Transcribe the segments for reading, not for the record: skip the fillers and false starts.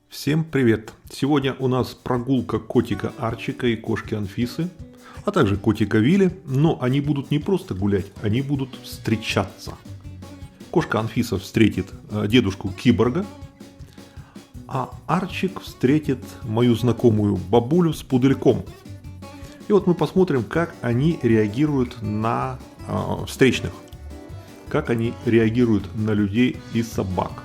Всем привет! Сегодня у нас прогулка котика Арчика и кошки Анфисы, а также котика Вилли, но они будут не просто гулять, они будут встречаться. Кошка Анфиса встретит дедушку Киборга, а Арчик встретит мою знакомую бабулю с пудельком. И вот мы посмотрим, как они реагируют на встречных, как они реагируют на людей и собак.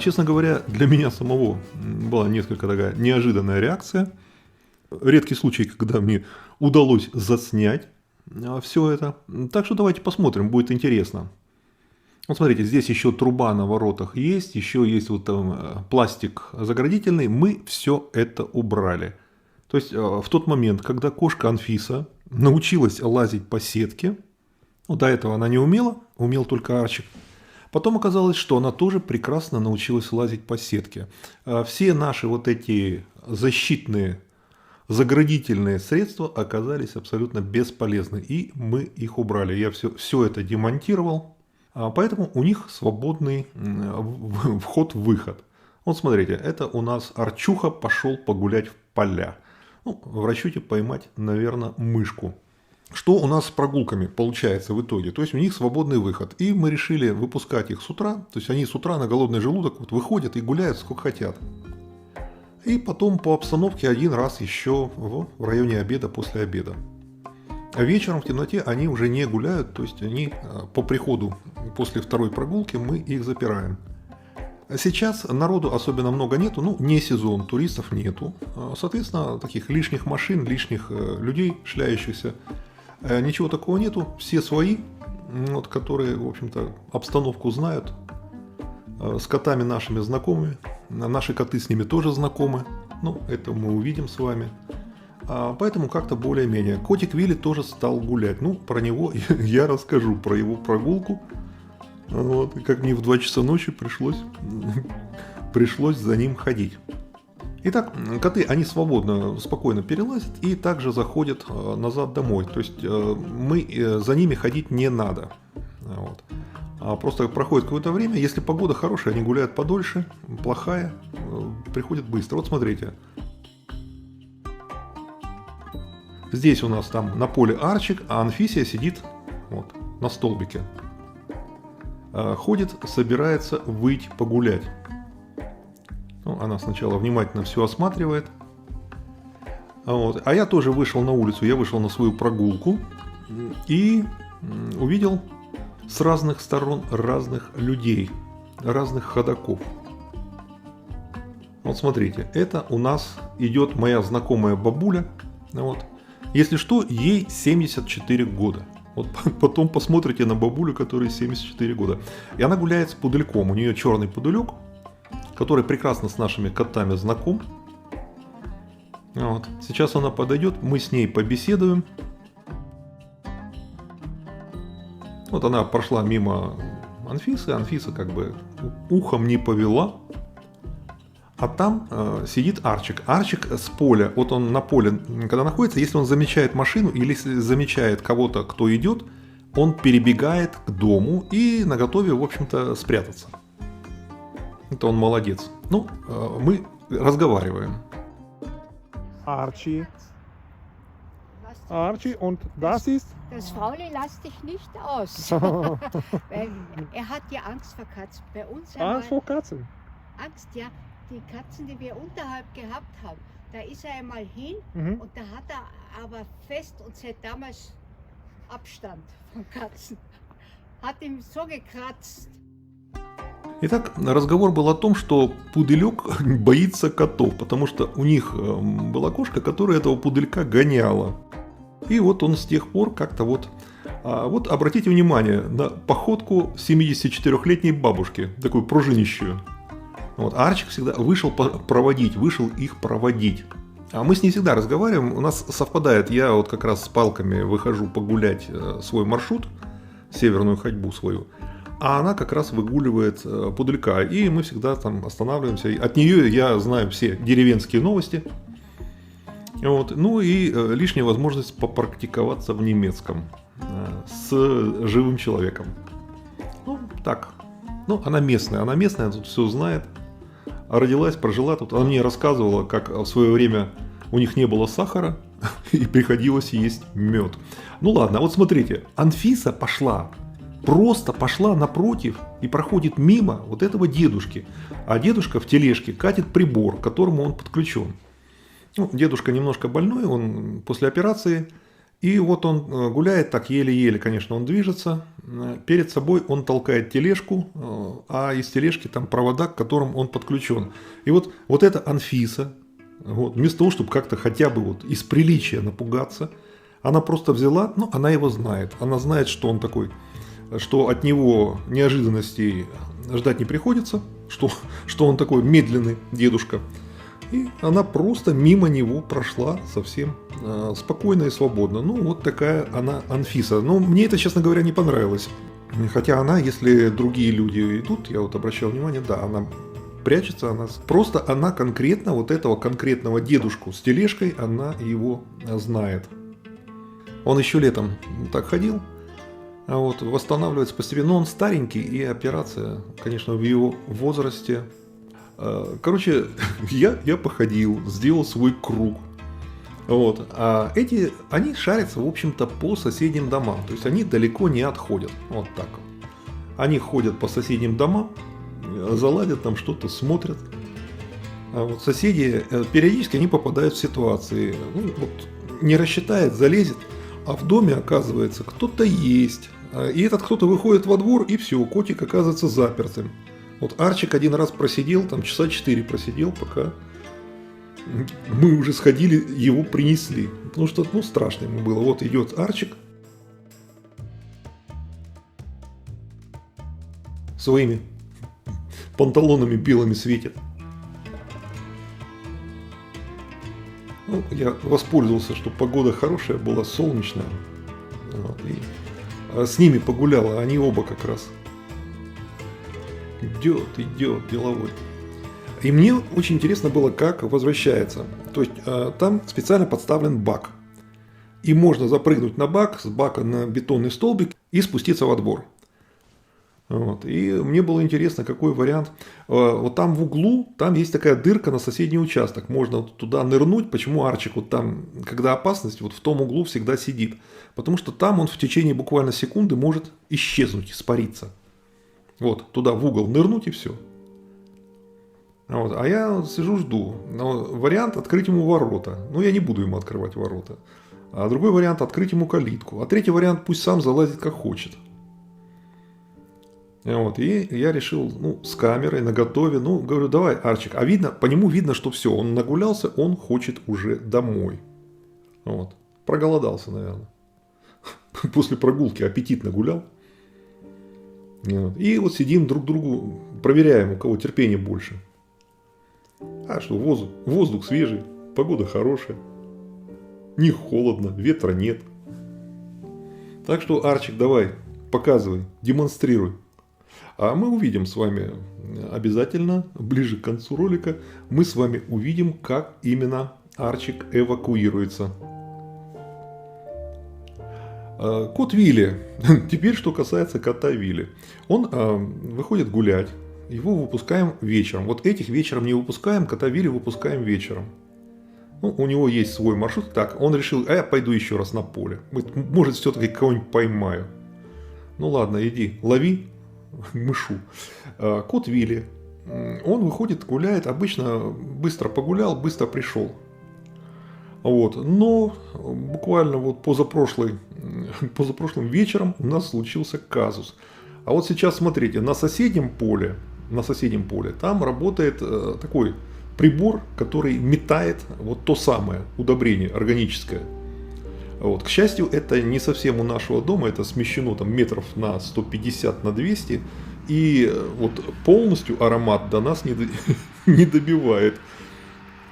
Честно говоря, для меня самого была несколько такая неожиданная реакция. Редкий случай, когда мне удалось заснять все это. Так что давайте посмотрим, будет интересно. Вот смотрите, здесь еще труба на воротах есть, еще есть вот там пластик заградительный. Мы все это убрали. То есть в тот момент, когда кошка Анфиса научилась лазить по сетке, до этого она не умела, умел только Арчик. Потом оказалось, что она тоже прекрасно научилась лазить по сетке. Все наши вот эти защитные, заградительные средства оказались абсолютно бесполезны. И мы их убрали. Я все это демонтировал. Поэтому у них свободный вход-выход. Вот смотрите, это у нас Арчуха пошел погулять в поля. В расчете поймать, наверное, мышку. Что у нас с прогулками получается в итоге? То есть у них свободный выход. И мы решили выпускать их с утра. То есть они с утра на голодный желудок выходят и гуляют сколько хотят. И потом по обстановке один раз еще в районе обеда, после обеда. А вечером в темноте они уже не гуляют. То есть они по приходу после второй прогулки мы их запираем. Сейчас народу особенно много нету. Не сезон, туристов нету. Соответственно, таких лишних машин, лишних людей, шляющихся. Ничего такого нету, все свои, которые, в общем-то, обстановку знают, с котами нашими знакомы, наши коты с ними тоже знакомы, это мы увидим с вами, поэтому как-то более-менее. Котик Вилли тоже стал гулять, про него я расскажу, про его прогулку, как мне в 2 часа ночи пришлось за ним ходить. Итак, коты, они свободно, спокойно перелазят и также заходят назад домой. То есть за ними ходить не надо. Просто проходит какое-то время. Если погода хорошая, они гуляют подольше. Плохая, приходят быстро. Вот смотрите. Здесь у нас там на поле Арчик, а Анфисия сидит на столбике. Ходит, собирается выйти погулять. Она сначала внимательно все осматривает. А я тоже вышел на улицу, я вышел на свою прогулку и увидел с разных сторон разных людей, разных ходоков. Вот смотрите, это у нас идет моя знакомая бабуля. Если что, ей 74 года. Потом посмотрите на бабулю, которой 74 года. И она гуляет с пудельком. У нее черный пуделек, который прекрасно с нашими котами знаком. Сейчас она подойдет, мы с ней побеседуем. Она прошла мимо Анфисы, Анфиса как бы ухом не повела. А там сидит Арчик. Арчик с поля, он на поле, когда находится, если он замечает машину или замечает кого-то, кто идет, он перебегает к дому и наготове, в общем-то, спрятаться. Это он молодец. Мы разговариваем. Archie. Archie, und das ist? Das Faule lässt dich nicht aus. Weil er hat ja Angst vor Katzen. Bei uns Angst vor Katzen? Angst, ja. Die Katzen, die wir unterhalb gehabt haben, da ist er einmal hin und da hat er aber fest und seit damals Abstand von Katzen. Hat ihm so gekratzt. Итак, разговор был о том, что пуделек боится котов, потому что у них была кошка, которая этого пуделька гоняла. И он с тех пор как-то обратите внимание на походку 74-летней бабушки, такую пружинищую. Арчик всегда вышел их проводить. А мы с ней всегда разговариваем, у нас совпадает, я как раз с палками выхожу погулять свой маршрут, северную ходьбу свою. А она как раз выгуливает пуделька. И мы всегда там останавливаемся. От нее я знаю все деревенские новости. И лишняя возможность попрактиковаться в немецком с живым человеком. Она местная, тут все знает. а родилась, прожила тут. Она мне рассказывала, как в свое время у них не было сахара и приходилось есть мед. Ну ладно, вот смотрите, Анфиса пошла, просто пошла напротив и проходит мимо вот этого дедушки. А дедушка в тележке катит прибор, к которому он подключен. Ну, дедушка немножко больной, он после операции. И вот он гуляет так еле-еле, конечно, он движется. Перед собой он толкает тележку, а из тележки там провода, к которым он подключен. И вот эта Анфиса, вот, вместо того, чтобы как-то хотя бы вот из приличия напугаться, она просто взяла, ну, она его знает. Она знает, что он такой, что от него неожиданностей ждать не приходится, что он такой медленный дедушка. И она просто мимо него прошла совсем спокойно и свободно. Ну, вот такая она Анфиса. Но мне это, честно говоря, не понравилось. Хотя она, если другие люди идут, я вот обращал внимание, да, она прячется, она конкретно вот этого конкретного дедушку с тележкой, она его знает. Он еще летом так ходил, а вот восстанавливается постепенно. Но он старенький, и операция, конечно, в его возрасте. Короче, я походил, сделал свой круг. Вот. А эти, они шарятся, в общем-то, по соседним домам. То есть они далеко не отходят. Вот так вот. Они ходят по соседним домам, заладят там что-то, смотрят. А вот соседи, периодически они попадают в ситуации. Ну, вот, не рассчитает, залезет, а в доме, оказывается, кто-то есть. И этот кто-то выходит во двор, и все, котик оказывается запертым. Вот Арчик один раз просидел, там часа 4 просидел, пока мы уже сходили, его принесли. Потому что, ну, страшно ему было. Вот идет Арчик своими панталонами белыми светит. Ну, я воспользовался, что погода хорошая была, солнечная. Вот, и с ними погулял, а они оба как раз. Идет деловой. И мне очень интересно было, как возвращается. То есть там специально подставлен бак. И можно запрыгнуть на бак, с бака на бетонный столбик и спуститься во двор. Вот. И мне было интересно, какой вариант. Вот там в углу, там есть такая дырка на соседний участок. Можно туда нырнуть. Почему Арчик вот там, когда опасность, вот в том углу всегда сидит? Потому что там он в течение буквально секунды может исчезнуть, испариться. Вот, туда в угол нырнуть и все. Вот, а я сижу, жду. Но вариант открыть ему ворота. Ну, я не буду ему открывать ворота. А другой вариант открыть ему калитку. А третий вариант пусть сам залазит как хочет. Вот, и я решил, ну, с камерой наготове. Ну, говорю, давай, Арчик. А видно, по нему видно, что все, он нагулялся, он хочет уже домой. Вот. Проголодался, наверное. После прогулки аппетит нагулял. И вот сидим друг другу, проверяем, у кого терпения больше. А что, воздух свежий, погода хорошая, не холодно, ветра нет. Так что, Арчик, давай, показывай, демонстрируй. А мы увидим с вами обязательно, ближе к концу ролика, мы с вами увидим, как именно Арчик эвакуируется. Кот Вилли. Теперь, что касается кота Вилли. Он выходит гулять. Его выпускаем вечером. Вот этих вечером не выпускаем, кота Вилли выпускаем вечером. Ну, у него есть свой маршрут. Так, он решил, а я пойду еще раз на поле. Может, все-таки кого-нибудь поймаю. Ну ладно, иди, лови мышу. Кот Вилли. Он выходит, гуляет. Обычно быстро погулял, быстро пришел. Вот. Но буквально вот позапрошлым вечером у нас случился казус. А вот сейчас смотрите, на соседнем поле там работает такой прибор, который метает вот то самое удобрение органическое. Вот. К счастью, это не совсем у нашего дома, это смещено там метров на 150, на 200. И вот полностью аромат до нас не добивает.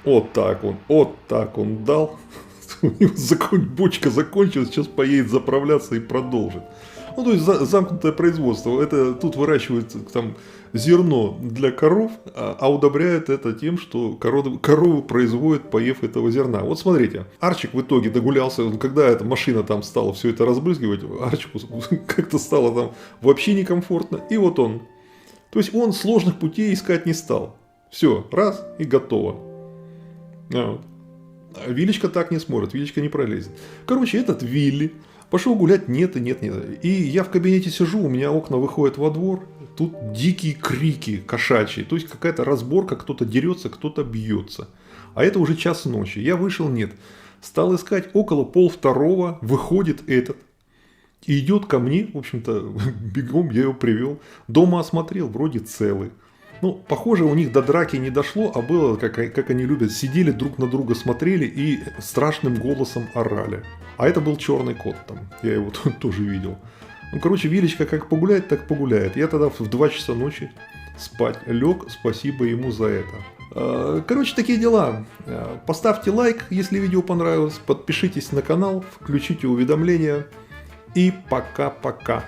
Вот так он дал. У него бочка закончилась, сейчас поедет заправляться и продолжит. Ну, то есть замкнутое производство. Это тут выращивают там зерно для коров, а удобряют это тем, что коровы производят, поев этого зерна. Вот смотрите, Арчик в итоге догулялся, когда эта машина там стала все это разбрызгивать, Арчику как-то стало там вообще некомфортно. И вот он. То есть он сложных путей искать не стал. Все, раз и готово. Вот. А Вилечка так не сможет, Вилечка не пролезет. Короче, этот Вилли пошел гулять, нет. И я в кабинете сижу, у меня окна выходят во двор, тут дикие крики кошачьи, то есть какая-то разборка, кто-то дерется, кто-то бьется. А это уже час ночи. Я вышел, нет. Стал искать, около 1:30 выходит этот. И идет ко мне, в общем-то, бегом я его привел. Дома осмотрел, вроде целый. Ну, похоже, у них до драки не дошло, а было, как они любят, сидели друг на друга, смотрели и страшным голосом орали. А это был черный кот там, я его тоже видел. Ну, короче, Вилечка как погуляет, так погуляет. Я тогда в 2 часа ночи спать лег, спасибо ему за это. Короче, такие дела. Поставьте лайк, если видео понравилось, подпишитесь на канал, включите уведомления и пока-пока.